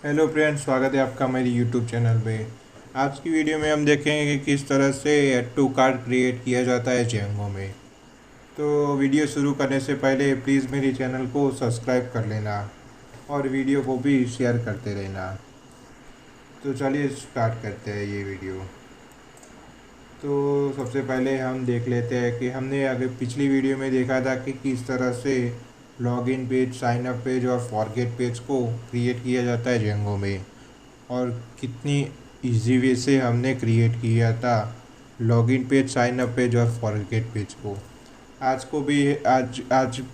Hello friends, स्वागत है आपका मेरी यूट्यूब चैनल पे। आज की वीडियो में हम देखेंगे कि किस तरह से ऐड टू कार्ट क्रिएट किया जाता है जेंगो में। तो वीडियो शुरू करने से पहले प्लीज़ मेरी चैनल को सब्सक्राइब कर लेना और वीडियो को भी शेयर करते रहना। तो चलिए स्टार्ट करते हैं ये वीडियो। तो सबसे पहले हम देख लेते हैं कि हमने अगर पिछली वीडियो में देखा था कि किस तरह से login page, sign up page और फॉरगेट पेज को क्रिएट किया जाता है जेंगो में, और कितनी इजी वे से हमने क्रिएट किया था login page, sign up page और फॉरगेट पेज को। आज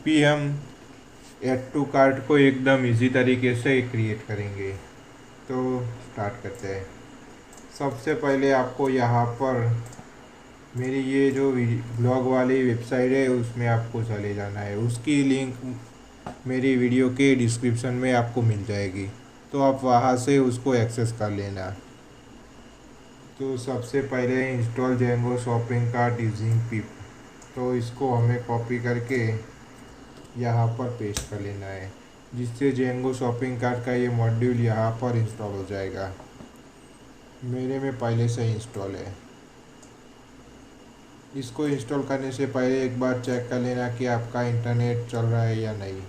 भी हम ऐड टू कार्ट को एकदम इजी तरीके से क्रिएट करेंगे। तो स्टार्ट करते हैं। सबसे पहले आपको यहाँ पर मेरी ये जो ब्लॉग वाली वेबसाइट है उसमें आपको चले जाना है। उसकी लिंक मेरी वीडियो के डिस्क्रिप्शन में आपको मिल जाएगी, तो आप वहाँ से उसको एक्सेस कर लेना। तो सबसे पहले install Django shopping cart using pip, तो इसको हमें कॉपी करके यहाँ पर पेस्ट कर लेना है, जिससे जेंगो शॉपिंग कार्ट का ये मॉड्यूल यहाँ पर इंस्टॉल हो जाएगा। मेरे में पहले से इंस्टॉल है। इसको इंस्टॉल करने से पहले एक बार चेक कर लेना कि आपका इंटरनेट चल रहा है या नहीं।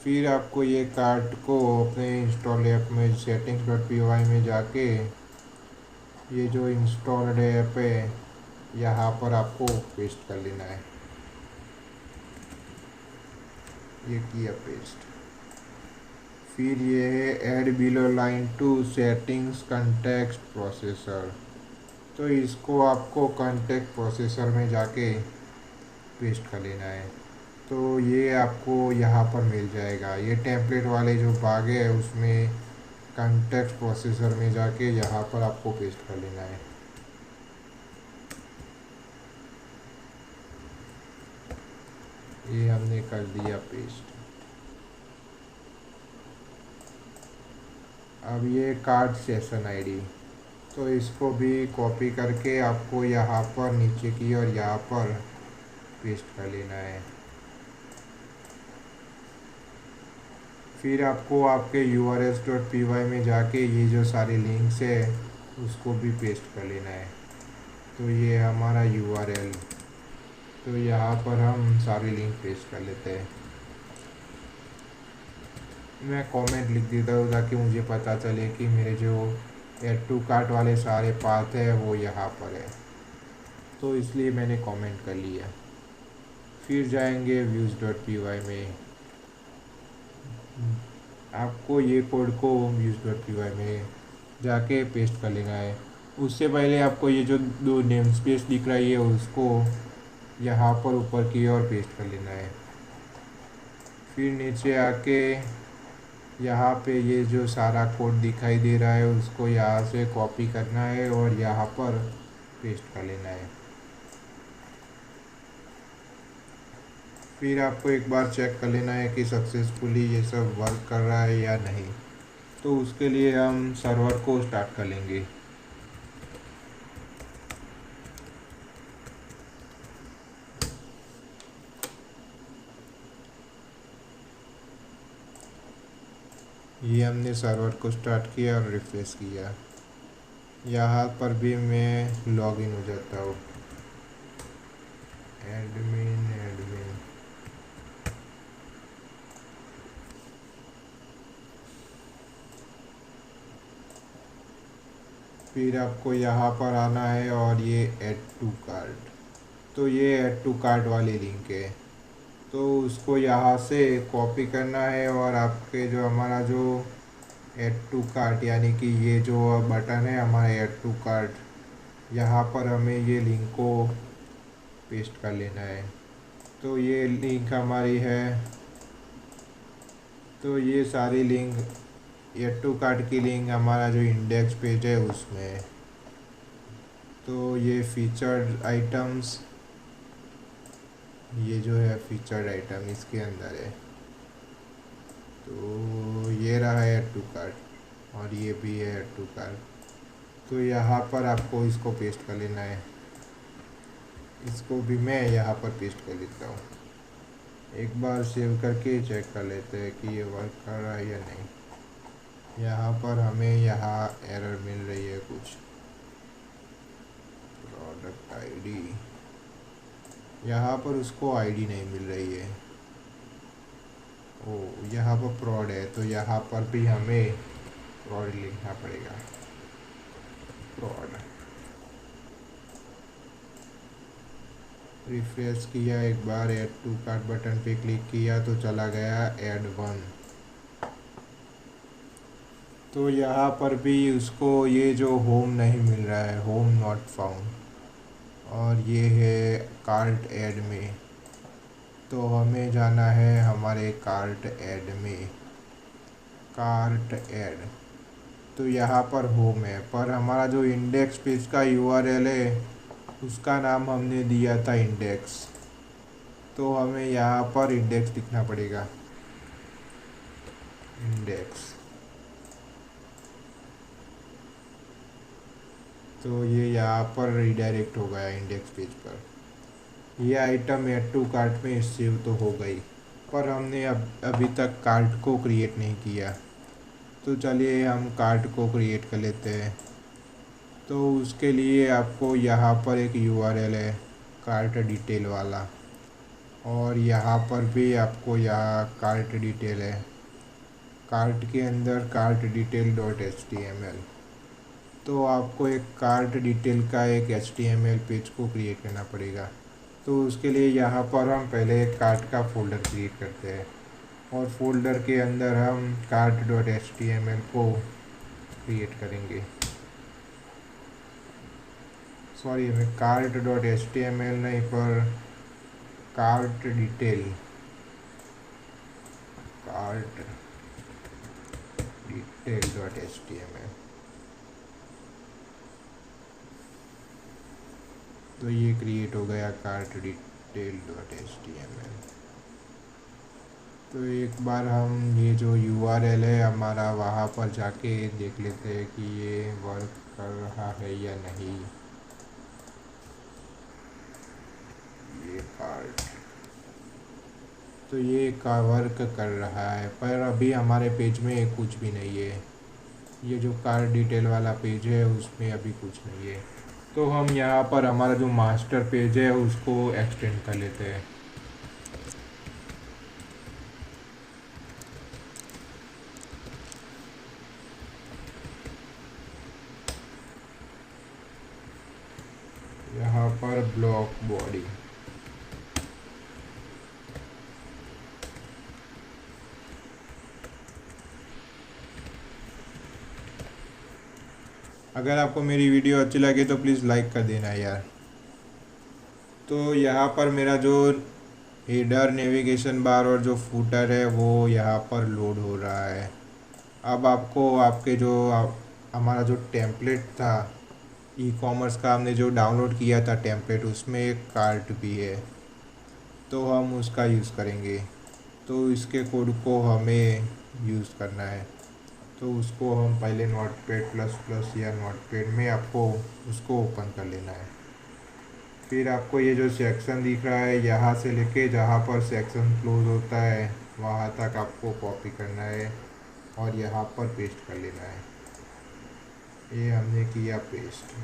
फिर आपको ये कार्ट को अपने इंस्टॉल ऐप में settings.py में जाके ये जो इंस्टॉल्ड ऐप है यहाँ पर आपको पेस्ट कर लेना है। ये किया पेस्ट। फिर ये है add below line to settings context processor, तो इसको आपको कॉन्टेक्ट प्रोसेसर में जाके पेस्ट कर लेना है। तो ये आपको यहाँ पर मिल जाएगा। ये टेम्पलेट वाले जो भाग है उसमें कॉन्टेक्स्ट प्रोसेसर में जाके यहाँ पर आपको पेस्ट कर लेना है। ये हमने कर दिया पेस्ट। अब ये कार्ड सेशन आईडी, तो इसको भी कॉपी करके आपको यहाँ पर नीचे की और यहाँ पर पेस्ट कर लेना है। फिर आपको आपके urls.py में जाके ये जो सारे लिंक्स है उसको भी पेस्ट कर लेना है। तो ये हमारा URL, तो यहाँ पर हम सारे लिंक पेस्ट कर लेते हैं। मैं कमेंट लिख देता हूँ ताकि मुझे पता चले कि मेरे जो ऐड टू कार्ट वाले सारे पाथ है वो यहाँ पर है, तो इसलिए मैंने कमेंट कर लिया। फिर जाएंगे views.py में। आपको ये कोड को views.py में जाके पेस्ट कर लेना है। उससे पहले आपको ये जो दो नेम स्पेस दिख रही है उसको यहाँ पर ऊपर की ओर पेस्ट कर लेना है। फिर नीचे आके यहाँ पे ये जो सारा कोड दिखाई दे रहा है उसको यहाँ से कॉपी करना है और यहाँ पर पेस्ट कर लेना है। फिर आपको एक बार चेक कर लेना है कि सक्सेसफुली ये सब वर्क कर रहा है या नहीं। तो उसके लिए हम सर्वर को स्टार्ट कर लेंगे। ये हमने सर्वर को स्टार्ट किया और रिफ्रेश किया। यहाँ पर भी मैं लॉगिन हो जाता हूँ। एडमिन एडमिन, फिर आपको यहाँ पर आना है और ये ऐड टू कार्ट, तो ये ऐड टू कार्ट वाली लिंक है, तो उसको यहाँ से कॉपी करना है और आपके जो हमारा जो ऐड टू कार्ट यानी कि ये जो बटन है हमारा ऐड टू कार्ट, यहाँ पर हमें ये लिंक को पेस्ट कर लेना है। तो ये लिंक हमारी है। तो ये सारी लिंक, ऐड टू कार्ट की लिंक हमारा जो इंडेक्स पेज है उसमें है। तो ये फीचर्ड आइटम्स, ये जो है फीचर्ड आइटम इसके अंदर है। तो ये रहा है ऐड टू कार्ट और ये भी है ऐड टू कार्ट। तो यहाँ पर आपको इसको पेस्ट कर लेना है। इसको भी मैं यहाँ पर पेस्ट कर लेता हूँ। एक बार सेव करके चेक कर लेते हैं कि ये वर्क कर रहा है या नहीं। यहाँ पर हमें यहाँ एरर मिल रही है कुछ। प्रोडक्ट आईडी, यहाँ पर उसको आईडी नहीं मिल रही है। ओ, यहाँ पर प्रॉड है, तो यहाँ पर भी हमें प्रॉड लिखना पड़ेगा। प्रॉड रिफ्रेश किया एक बार, ऐड टू कार्ट बटन पे क्लिक किया तो चला गया ऐड वन। तो यहाँ पर भी उसको ये जो होम नहीं मिल रहा है, होम नॉट फाउंड, और ये है कार्ट ऐड में। तो हमें जाना है हमारे कार्ट ऐड में, कार्ट ऐड। तो यहाँ पर होम है, पर हमारा जो इंडेक्स पेज का यूआरएल है उसका नाम हमने दिया था इंडेक्स। तो हमें यहाँ पर इंडेक्स लिखना पड़ेगा, इंडेक्स। तो ये यहाँ पर रिडायरेक्ट हो गया इंडेक्स पेज पर। ये आइटम ऐड टू कार्ट में सेव तो हो गई, पर हमने अभी तक कार्ट को क्रिएट नहीं किया। तो चलिए हम कार्ट को क्रिएट कर लेते हैं। तो उसके लिए आपको यहाँ पर एक यूआरएल है कार्ट डिटेल वाला, और यहाँ पर भी आपको यहाँ कार्ट डिटेल है, कार्ट के अंदर कार्ट डिटेल डॉट HTML। तो आपको एक कार्ट डिटेल का एक HTML पेज को क्रिएट करना पड़ेगा। तो उसके लिए यहाँ पर हम पहले एक कार्ट का फोल्डर क्रिएट करते हैं, और फोल्डर के अंदर हम कार्ट डॉट HTML को क्रिएट करेंगे। सॉरी, हमें कार्ट डॉट HTML नहीं, पर cart detail, cart detail dot HTML। तो ये क्रिएट हो गया कार्ट डिटेल डॉट HTML। तो एक बार हम ये जो यूआरएल है हमारा वहाँ पर जाके देख लेते हैं कि ये वर्क कर रहा है या नहीं। ये कार्ट, तो ये का वर्क कर रहा है, पर अभी हमारे पेज में कुछ भी नहीं है। ये जो कार्ट डिटेल वाला पेज है उसमें अभी कुछ नहीं है। तो हम यहाँ पर हमारा जो मास्टर पेज है उसको एक्सटेंड कर लेते हैं। यहाँ पर ब्लॉक बॉडी, अगर आपको मेरी वीडियो अच्छी लगे तो प्लीज़ लाइक कर देना यार। तो यहाँ पर मेरा जो हेडर, नेविगेशन बार और जो फूटर है वो यहाँ पर लोड हो रहा है। अब आपको आपके जो हमारा जो टेम्पलेट था ई कॉमर्स का, हमने जो डाउनलोड किया था टेम्पलेट, उसमें एक कार्ट भी है, तो हम उसका यूज़ करेंगे। तो इसके कोड को हमें यूज़ करना है। तो उसको हम पहले नोटपैड प्लस प्लस या नोटपैड में आपको उसको ओपन कर लेना है। फिर आपको ये जो सेक्शन दिख रहा है, यहाँ से लेके जहाँ पर सेक्शन क्लोज होता है वहाँ तक आपको कॉपी करना है और यहाँ पर पेस्ट कर लेना है। ये हमने किया पेस्ट,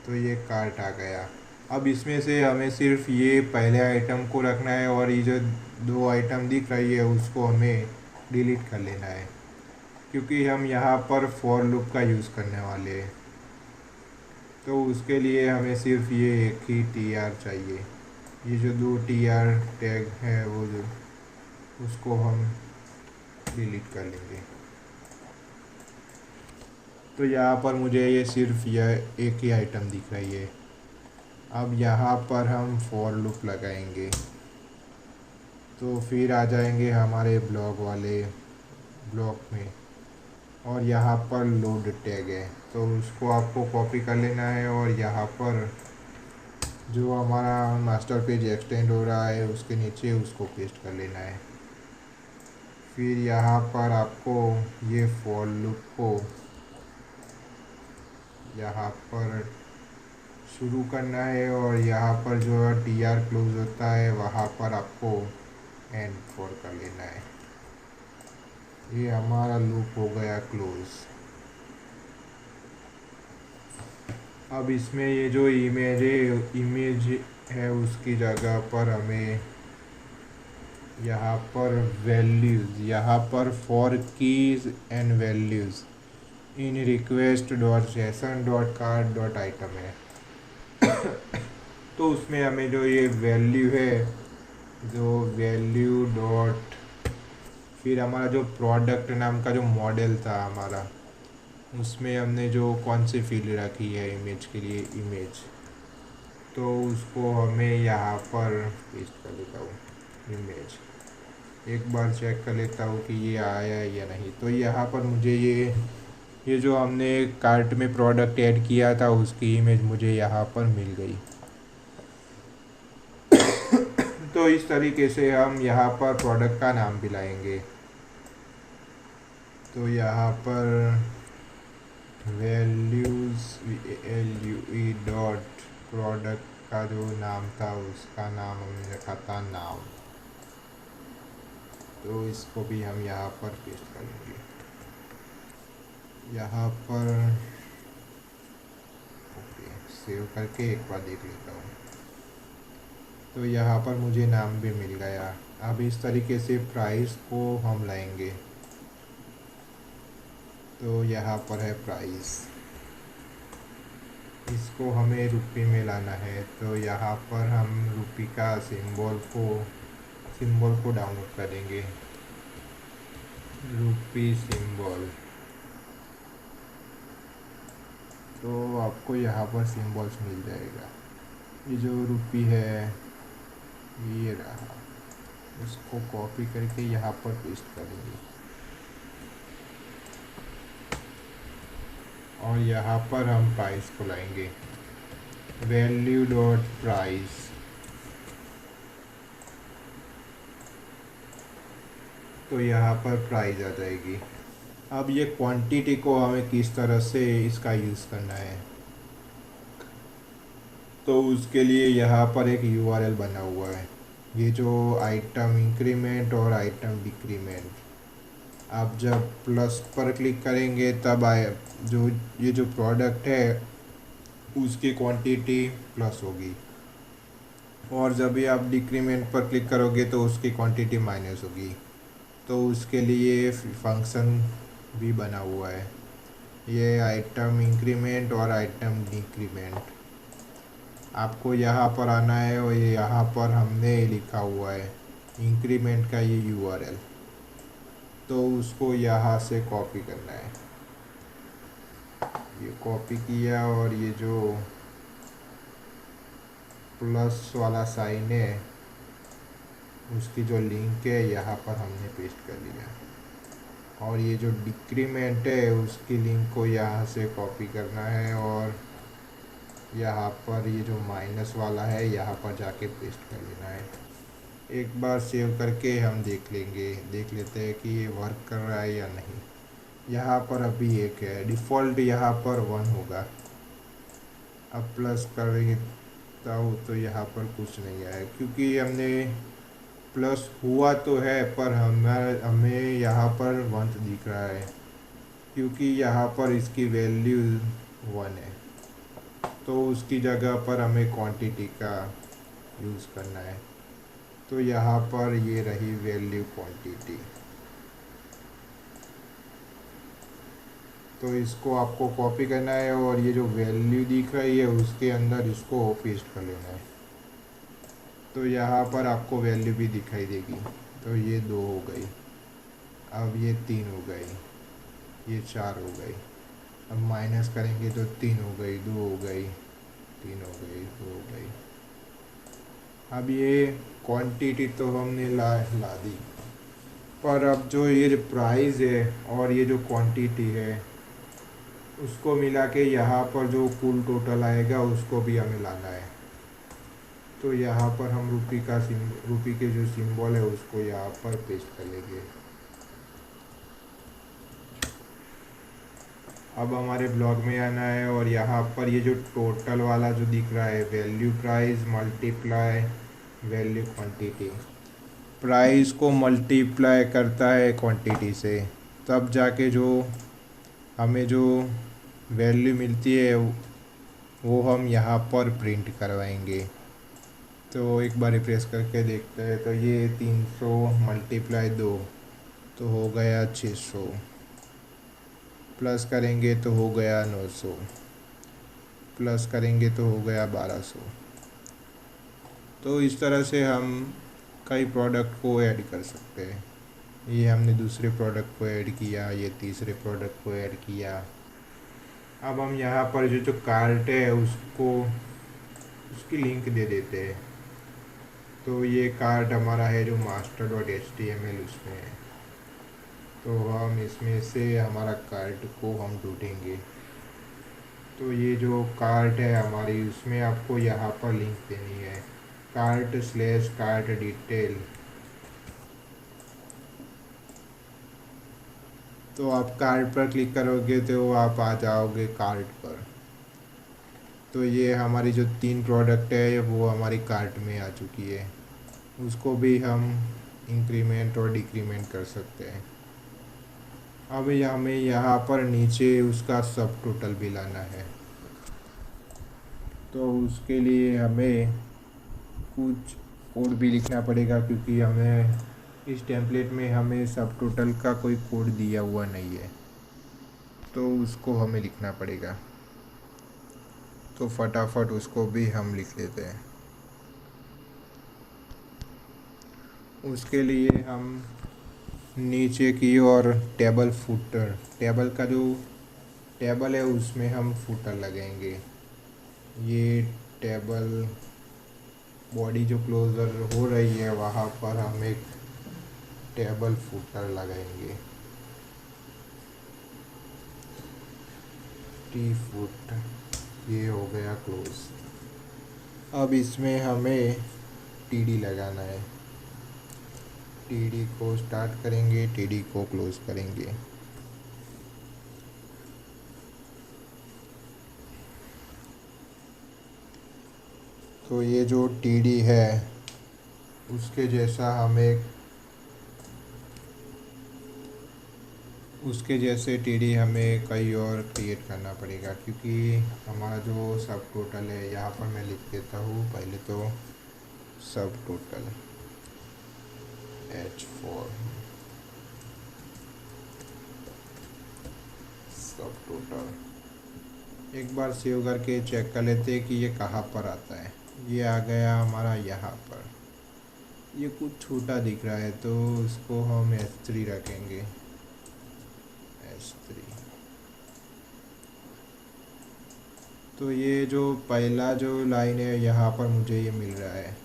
तो ये कार्ट आ गया। अब इसमें से हमें सिर्फ ये पहले आइटम को रखना है, और ये जो दो आइटम दिख रही है उसको हमें डिलीट कर लेना है, क्योंकि हम यहाँ पर फॉर लूप का यूज़ करने वाले हैं। तो उसके लिए हमें सिर्फ ये एक ही TR चाहिए। ये जो दो TR टैग है वो जो, उसको हम डिलीट कर लेंगे। तो यहाँ पर मुझे ये सिर्फ यह एक ही आइटम दिख रही है। अब यहाँ पर हम फॉर लूप लगाएंगे, तो फिर आ जाएंगे हमारे ब्लॉक वाले ब्लॉक में, और यहाँ पर लोड टैग है, तो उसको आपको कॉपी कर लेना है, और यहाँ पर जो हमारा मास्टर पेज एक्सटेंड हो रहा है उसके नीचे उसको पेस्ट कर लेना है। फिर यहाँ पर आपको ये फॉर लूप को यहाँ पर शुरू करना है और यहाँ पर जो TR क्लोज होता है वहाँ पर आपको एंड फोर कर लेना है। ये हमारा लूप हो गया क्लोज। अब इसमें ये जो इमेज है उसकी जगह पर हमें यहाँ पर वैल्यूज़, यहाँ पर for keys and values in request dot session dot card dot item है। तो उसमें हमें जो ये वैल्यू है, जो वैल्यू डॉट फिर हमारा जो प्रोडक्ट नाम का जो मॉडल था हमारा, उसमें हमने जो कौन सी फील्ड रखी है इमेज के लिए, इमेज, तो उसको हमें यहाँ पर पेस्ट कर लेता हूँ इमेज। एक बार चेक कर लेता हूँ कि ये आया है या नहीं। तो यहाँ पर मुझे ये जो हमने कार्ट में प्रोडक्ट ऐड किया था उसकी इमेज मुझे यहाँ पर मिल गई। तो इस तरीके से हम यहाँ पर प्रोडक्ट का नाम भी लाएंगे। तो यहाँ पर वैल्यूज़ VALUE डॉट प्रोडक्ट का जो नाम था उसका नाम हमने रखा था नाम। तो इसको भी हम यहाँ पर पेस्ट करेंगे। यहाँ पर ओके, सेव करके एक बार देख लेता हूँ। तो यहाँ पर मुझे नाम भी मिल गया। अब इस तरीके से प्राइस को हम लाएंगे। तो यहाँ पर है प्राइस, इसको हमें रुपये में लाना है। तो यहाँ पर हम रुपये का सिंबल को डाउनलोड करेंगे, रुपी सिंबल। तो आपको यहाँ पर सिंबल्स मिल जाएगा। ये जो रुपी है ये रहा, उसको कॉपी करके यहाँ पर पेस्ट करेंगे और यहाँ पर हम प्राइस को लाएंगे, वैल्यू डॉट प्राइस। तो यहाँ पर प्राइस आ जाएगी। अब ये क्वांटिटी को हमें किस तरह से इसका यूज़ करना है, तो उसके लिए यहाँ पर एक URL बना हुआ है। ये जो आइटम इंक्रीमेंट और आइटम डिक्रीमेंट, आप जब प्लस पर क्लिक करेंगे तब ये जो प्रोडक्ट है उसकी क्वांटिटी प्लस होगी, और जब भी आप डिक्रीमेंट पर क्लिक करोगे तो उसकी क्वांटिटी माइनस होगी। तो उसके लिए फंक्शन भी बना हुआ है, ये आइटम इंक्रीमेंट और आइटम डिक्रीमेंट। आपको यहाँ पर आना है और ये यहाँ पर हमने लिखा हुआ है इंक्रीमेंट का ये URL। तो उसको यहाँ से कॉपी करना है। ये कॉपी किया और ये जो प्लस वाला साइन है उसकी जो लिंक है यहाँ पर हमने पेस्ट कर लिया, और ये जो डिक्रीमेंट है उसकी लिंक को यहाँ से कॉपी करना है और यहाँ पर ये जो माइनस वाला है यहाँ पर जाके पेस्ट कर लेना है। एक बार सेव करके हम देख लेते हैं कि ये वर्क कर रहा है या नहीं। यहाँ पर अभी 1 है, डिफ़ॉल्ट यहाँ पर 1 होगा। अब प्लस करता हूँ तो यहाँ पर कुछ नहीं आया, क्योंकि हमने प्लस हुआ तो है पर हमें यहाँ पर 1 दिख रहा है, क्योंकि यहाँ पर इसकी वैल्यू 1 है। तो उसकी जगह पर हमें क्वांटिटी का यूज़ करना है। तो यहाँ पर ये रही वैल्यू क्वांटिटी। तो इसको आपको कॉपी करना है और ये जो वैल्यू दिख रही है उसके अंदर इसको पेस्ट कर लेना है। तो यहाँ पर आपको वैल्यू भी दिखाई देगी। तो ये 2 हो गई, अब ये 3 हो गई, ये 4 हो गई। अब माइनस करेंगे तो 3 हो गई, 2 हो गई, 3 हो गई, 2 हो गई। अब ये क्वांटिटी तो हमने ला दी, पर अब जो ये प्राइस है और ये जो क्वांटिटी है उसको मिला के यहाँ पर जो कुल टोटल आएगा उसको भी हमें लाना है। तो यहाँ पर हम रुपी के जो सिंबल है उसको यहाँ पर पेस्ट कर लेंगे। अब हमारे ब्लॉग में आना है और यहाँ पर ये जो टोटल वाला जो दिख रहा है, value price multiply value quantity, price को मल्टीप्लाई करता है क्वांटिटी से, तब जाके जो हमें जो वैल्यू मिलती है वो हम यहाँ पर प्रिंट करवाएंगे। तो एक बार रिफ्रेश करके देखते हैं। तो ये 300 मल्टीप्लाई 2 तो हो गया 600, प्लस करेंगे तो हो गया 900, प्लस करेंगे तो हो गया 1200। तो इस तरह से हम कई प्रोडक्ट को ऐड कर सकते हैं। ये हमने दूसरे प्रोडक्ट को ऐड किया, ये तीसरे प्रोडक्ट को ऐड किया। अब हम यहाँ पर जो कार्ट है उसको उसकी लिंक दे देते हैं। तो ये कार्ट हमारा है जो master.html उसमें है। तो हम इसमें से हमारा कार्ट को हम ढूंढेंगे। तो ये जो कार्ट है हमारी, उसमें आपको यहाँ पर लिंक देनी है, कार्ट डिटेल। तो आप कार्ट पर क्लिक करोगे तो आप आ जाओगे कार्ट पर। तो ये हमारी जो 3 प्रोडक्ट है वो हमारी कार्ट में आ चुकी है। उसको भी हम इंक्रीमेंट और डिक्रीमेंट कर सकते हैं। अब हमें यहाँ पर नीचे उसका सब टोटल भी लाना है। तो उसके लिए हमें कुछ कोड भी लिखना पड़ेगा, क्योंकि हमें इस टेम्पलेट में हमें सब टोटल का कोई कोड दिया हुआ नहीं है। तो उसको हमें लिखना पड़ेगा। तो फटाफट उसको भी हम लिख लेते हैं। उसके लिए हम नीचे की ओर टेबल फुटर, टेबल का जो टेबल है उसमें हम फुटर लगाएंगे। ये टेबल बॉडी जो क्लोजर हो रही है वहाँ पर हम एक टेबल फुटर लगाएंगे, टी फुट। ये हो गया क्लोज। अब इसमें हमें टीडी लगाना है। टीडी को स्टार्ट करेंगे, टीडी को क्लोज करेंगे। तो ये जो टीडी है उसके जैसा हमें उसके जैसे टीडी हमें कई और क्रिएट करना पड़ेगा, क्योंकि हमारा जो सब टोटल है यहाँ पर मैं लिख देता हूँ पहले। तो सब टोटल H4 सब टोटल। एक बार सेव करके चेक कर लेते हैं कि ये कहाँ पर आता है। ये आ गया हमारा यहाँ पर। ये कुछ छोटा दिख रहा है तो उसको हम S3 रखेंगे, S3। तो ये जो पहला जो लाइन है यहाँ पर मुझे ये मिल रहा है,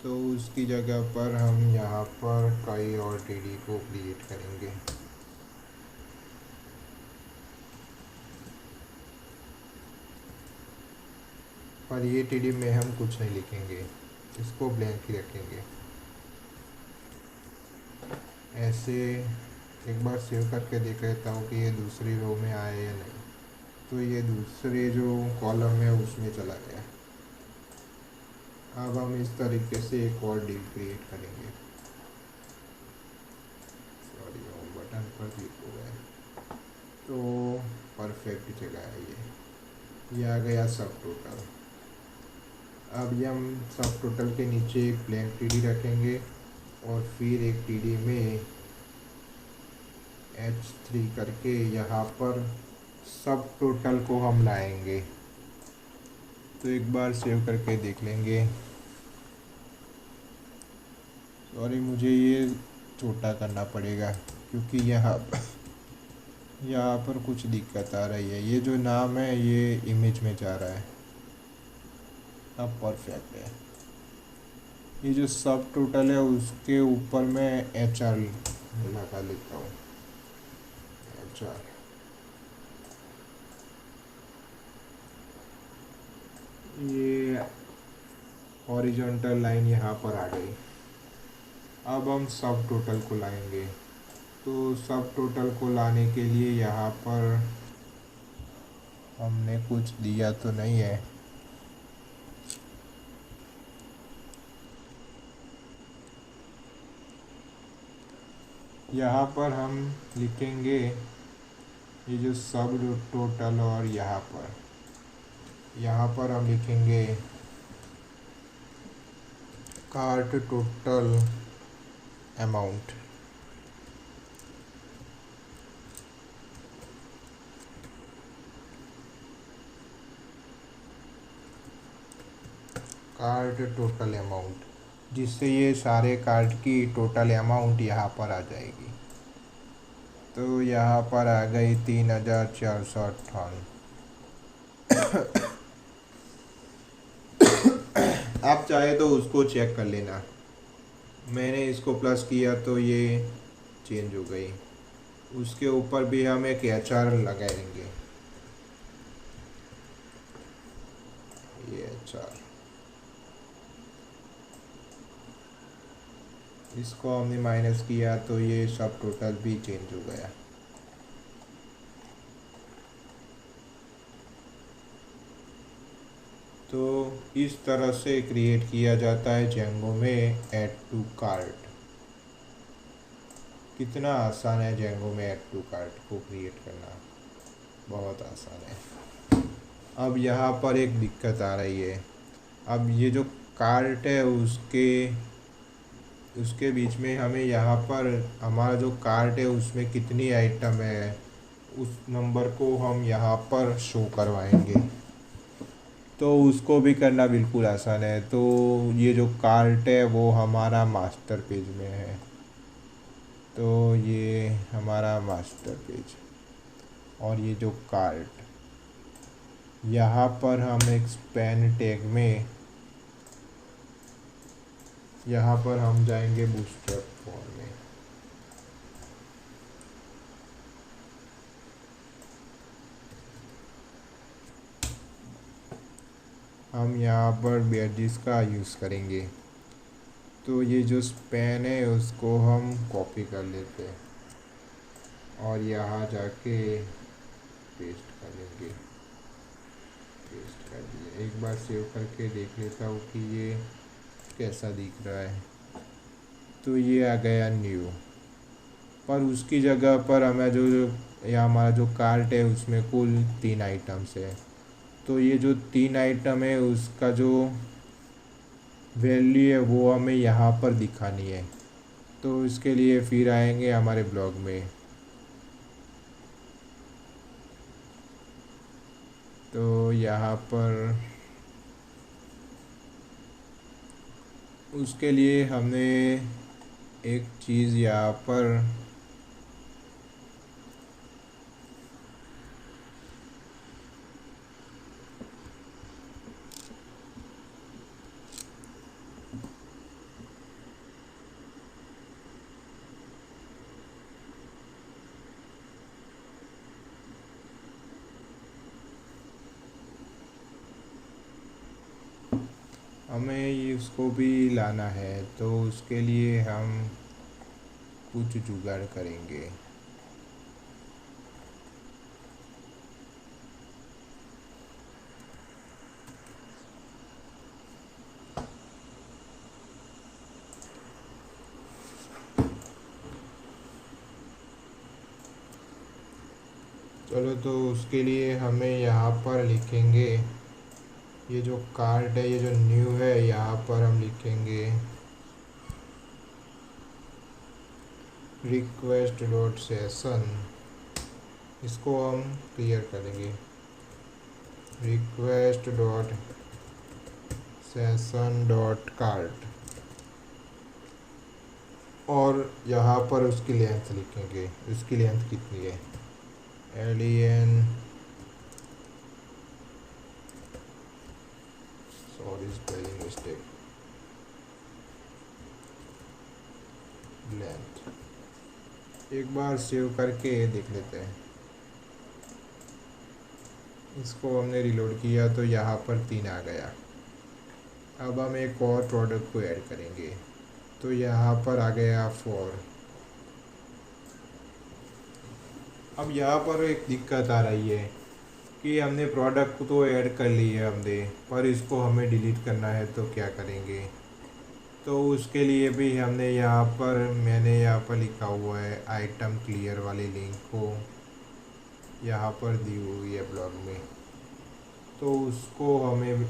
तो उसकी जगह पर हम यहाँ पर कई और टीडी को क्रिएट करेंगे। पर ये टीडी में हम कुछ नहीं लिखेंगे, इसको ब्लैंक ही रखेंगे। ऐसे एक बार सेव करके देख लेता हूँ कि ये दूसरी रो में आया या नहीं। तो ये दूसरे जो कॉलम है उसमें चला गया। अब हम इस तरीके से एक और डिव क्रिएट करेंगे। सॉरी, बटन पर क्लिक हो गया। तो परफेक्ट जगह है ये आ गया सब टोटल। अब ये हम सब टोटल के नीचे एक ब्लैंक टीडी रखेंगे और फिर एक टीडी में H3 करके यहाँ पर सब टोटल को हम लाएंगे। तो एक बार सेव करके देख लेंगे। सॉरी, मुझे ये छोटा करना पड़ेगा क्योंकि यहाँ पर कुछ दिक्कत आ रही है। ये जो नाम है ये इमेज में जा रहा है। अब परफेक्ट है। ये जो सब टोटल है उसके ऊपर मैं HR लगा लेता हूँ, HR। ये हॉरिजॉन्टल लाइन यहाँ पर आ गई। अब हम सब टोटल को लाएंगे। तो सब टोटल को लाने के लिए यहाँ पर हमने कुछ दिया तो नहीं है। यहाँ पर हम लिखेंगे ये जो सब टोटल, और यहाँ पर हम लिखेंगे cart total amount. Cart total amount, जिससे ये सारे कार्ड की टोटल अमाउंट यहाँ पर आ जाएगी। तो यहाँ पर आ गई 3458। आप चाहे तो उसको चेक कर लेना। मैंने इसको प्लस किया तो ये चेंज हो गई। उसके ऊपर भी हम एक HR लगाएंगे, ये HR। इसको हमने माइनस किया तो ये सब टोटल भी चेंज हो गया। तो इस तरह से क्रिएट किया जाता है जेंगो में ऐड टू कार्ट। कितना आसान है जेंगो में ऐड टू कार्ट को क्रिएट करना, बहुत आसान है। अब यहाँ पर एक दिक्कत आ रही है। अब ये जो कार्ट है उसके बीच में हमें यहाँ पर हमारा जो कार्ट है उसमें कितनी आइटम है उस नंबर को हम यहाँ पर शो करवाएंगे। तो उसको भी करना बिल्कुल आसान है। तो ये जो कार्ट है वो हमारा मास्टर पेज में है। तो ये हमारा मास्टर पेज, और ये जो कार्ट, यहाँ पर हम एक स्पैन टैग में यहाँ पर हम जाएंगे बूटस्ट्रैप फॉर्म में। हम यहाँ पर बैजिस का यूज़ करेंगे। तो ये जो स्पैन है उसको हम कॉपी कर लेते हैं और यहाँ जाके पेस्ट कर लेंगे। पेस्ट कर दिया। एक बार सेव करके देख लेता हूँ कि ये कैसा दिख रहा है। तो ये आ गया न्यू, पर उसकी जगह पर हमें जो या हमारा जो कार्ट है उसमें कुल 3 आइटम्स है। तो ये जो 3 आइटम है उसका जो वैल्यू है वो हमें यहाँ पर दिखानी है। तो इसके लिए फिर आएंगे हमारे ब्लॉग में। तो यहाँ पर उसके लिए हमने एक चीज़ यहाँ पर हमें उसको भी लाना है। तो उसके लिए हम कुछ जुगाड़ करेंगे। चलो, तो उसके लिए हमें यहाँ पर लिखेंगे, ये जो कार्ट है, ये जो न्यू है, यहाँ पर हम लिखेंगे रिक्वेस्ट डॉट सेशन। इसको हम क्लियर करेंगे, request dot session dot cart. और यहाँ पर उसकी लेंथ लिखेंगे, उसकी लेंथ कितनी है, LEN, sorry spelling mistake, length. एक बार सेव करके देख लेते हैं। इसको हमने रिलोड किया तो यहाँ पर 3 आ गया। अब हम एक और प्रोडक्ट को ऐड करेंगे। तो यहाँ पर आ गया 4। अब यहाँ पर एक दिक्कत आ रही है कि हमने प्रोडक्ट तो ऐड कर ली है हमने, पर इसको हमें डिलीट करना है तो क्या करेंगे। तो उसके लिए भी हमने यहाँ पर मैंने यहाँ पर लिखा हुआ है आइटम क्लियर वाली लिंक को यहाँ पर दी हुई है ब्लॉग में। तो उसको हमें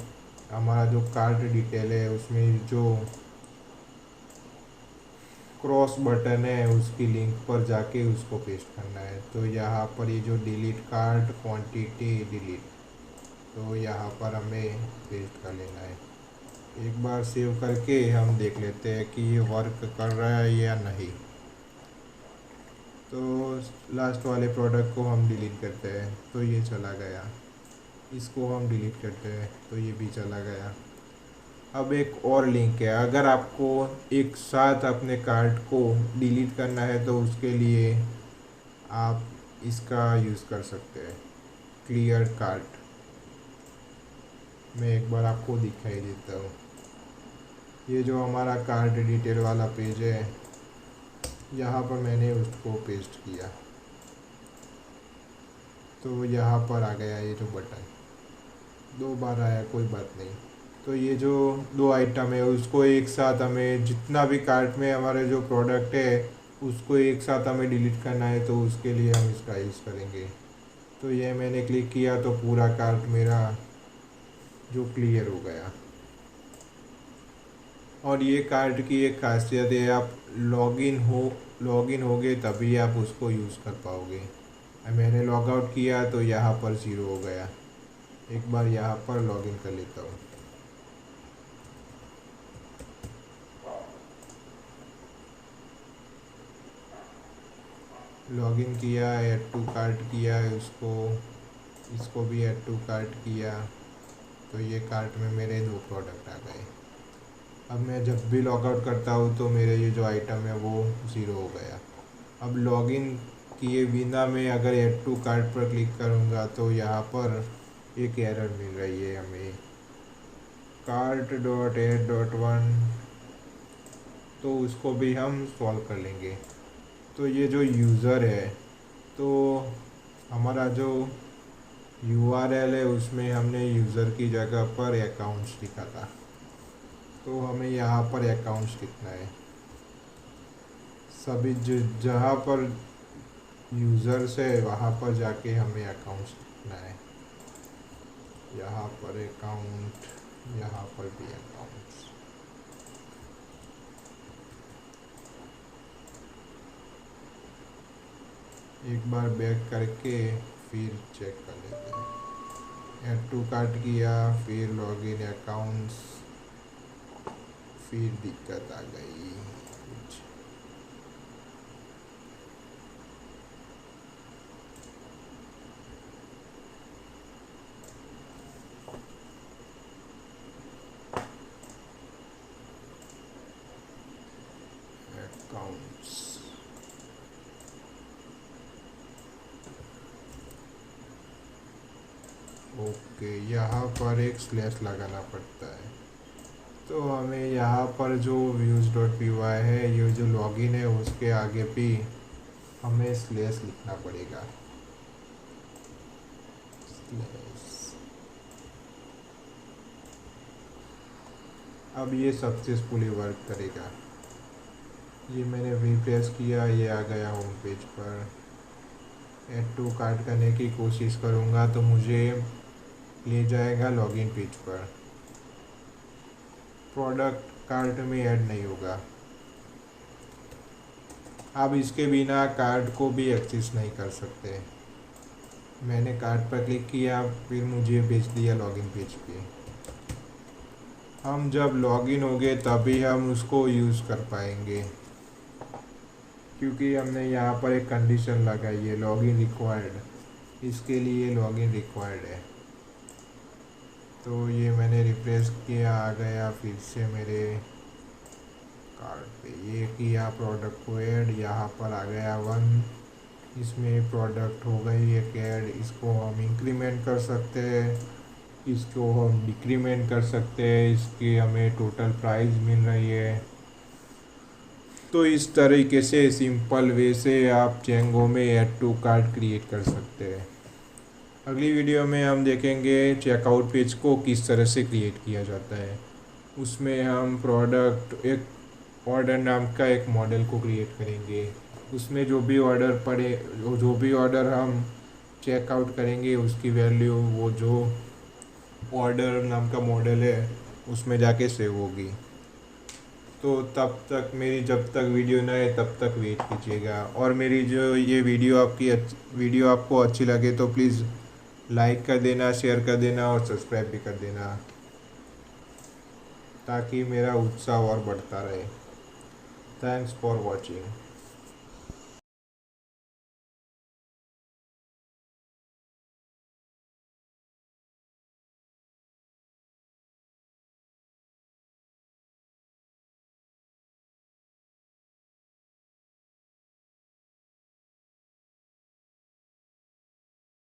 हमारा जो कार्ट डिटेल है उसमें जो क्रॉस बटन है उसकी लिंक पर जाके उसको पेस्ट करना है। तो यहाँ पर ये जो डिलीट कार्ट क्वांटिटी डिलीट, तो यहाँ पर हमें पेस्ट कर लेना है। एक बार सेव करके हम देख लेते हैं कि ये वर्क कर रहा है या नहीं। तो लास्ट वाले प्रोडक्ट को हम डिलीट करते हैं तो ये चला गया, इसको हम डिलीट करते हैं तो ये भी चला गया। अब एक और लिंक है, अगर आपको एक साथ अपने कार्ट को डिलीट करना है तो उसके लिए आप इसका यूज़ कर सकते हैं, क्लियर कार्ट। मैं एक बार आपको दिखाई देता हूँ। ये जो हमारा कार्ट डिटेल वाला पेज है, यहाँ पर मैंने उसको पेस्ट किया तो यहाँ पर आ गया ये जो बटन, 2 बार आया, कोई बात नहीं। तो ये जो 2 आइटम है उसको एक साथ हमें जितना भी कार्ट में हमारे जो प्रोडक्ट है उसको एक साथ हमें डिलीट करना है तो उसके लिए हम इसका यूज़ करेंगे। तो ये मैंने क्लिक किया तो पूरा कार्ट मेरा जो क्लियर हो गया। और ये कार्ट की एक खासियत है, आप लॉगिन होगे तभी आप उसको यूज़ कर पाओगे। मैंने लॉग आउट किया तो यहाँ पर 0 हो गया। एक बार यहाँ पर लॉगिन कर लेता हूँ। लॉगिन किया, ऐड टू कार्ट किया है उसको, इसको भी ऐड टू कार्ट किया तो ये कार्ट में मेरे 2 प्रोडक्ट आ गए। अब मैं जब भी लॉग आउट करता हूँ तो मेरे ये जो आइटम है वो 0 हो गया। अब लॉगिन किए बिना मैं अगर ऐड टू कार्ट पर क्लिक करूँगा तो यहाँ पर एक एरर मिल रही है हमें, cart.add.1। तो उसको भी हम सॉल्व कर लेंगे। तो ये जो यूज़र है, तो हमारा जो URL है उसमें हमने यूज़र की जगह पर अकाउंट्स लिखा था, तो हमें यहाँ पर अकाउंट्स लिखना है। सभी जहाँ पर यूज़र्स है वहाँ पर जाके हमें अकाउंट्स लिखना है। यहाँ पर अकाउंट, यहाँ पर भी अकाउंट्स। एक बार बैक करके फिर चेक कर लेते हैं। ऐड टू कार्ट किया, फिर लॉगिन अकाउंट्स, फिर दिक्कत आ गई कुछ। अकाउंट्स, ओके, यहाँ पर एक स्लैश लगाना पड़ता है। तो हमें यहाँ पर जो views.py है, ये जो लॉगिन है उसके आगे भी हमें स्लैश लिखना पड़ेगा, स्लैश। अब ये सक्सेसफुली वर्क करेगा। ये मैंने रिफ्रेश किया, ये आ गया होम पेज पर। ऐड टू कार्ट करने की कोशिश करूँगा तो मुझे ले जाएगा लॉगिन पेज पर, प्रोडक्ट कार्ट में ऐड नहीं होगा। आप इसके बिना कार्ट को भी एक्सेस नहीं कर सकते। मैंने कार्ट पर क्लिक किया, फिर मुझे भेज दिया लॉगिन पेज पे। हम जब लॉगिन होंगे तभी हम उसको यूज़ कर पाएंगे, क्योंकि हमने यहाँ पर एक कंडीशन लगाई है, लॉगिन रिक्वायर्ड, इसके लिए लॉगिन रिक्वायर्ड है। तो ये मैंने रिफ्रेश किया, आ गया फिर से मेरे कार्ट पे। ये किया प्रोडक्ट को ऐड, यहाँ पर आ गया 1, इसमें प्रोडक्ट हो गई एक ऐड। इसको हम इंक्रीमेंट कर सकते हैं, इसको हम डिक्रीमेंट कर सकते हैं, इसकी हमें टोटल प्राइस मिल रही है। तो इस तरीके से सिंपल वे से आप जेंगो में ऐड टू कार्ट क्रिएट कर सकते हैं। अगली वीडियो में हम देखेंगे चेकआउट पेज को किस तरह से क्रिएट किया जाता है। उसमें हम प्रोडक्ट एक ऑर्डर नाम का एक मॉडल को क्रिएट करेंगे। उसमें जो भी ऑर्डर पड़े, जो भी ऑर्डर हम चेकआउट करेंगे उसकी वैल्यू वो जो ऑर्डर नाम का मॉडल है उसमें जाके सेव होगी। तो तब तक मेरी जब तक वीडियो ना आए तब तक वेट कीजिएगा। और मेरी जो ये वीडियो आपको अच्छी लगे तो प्लीज़ लाइक कर देना, शेयर कर देना और सब्सक्राइब भी कर देना, ताकि मेरा उत्साह और बढ़ता रहे। Thanks for watching.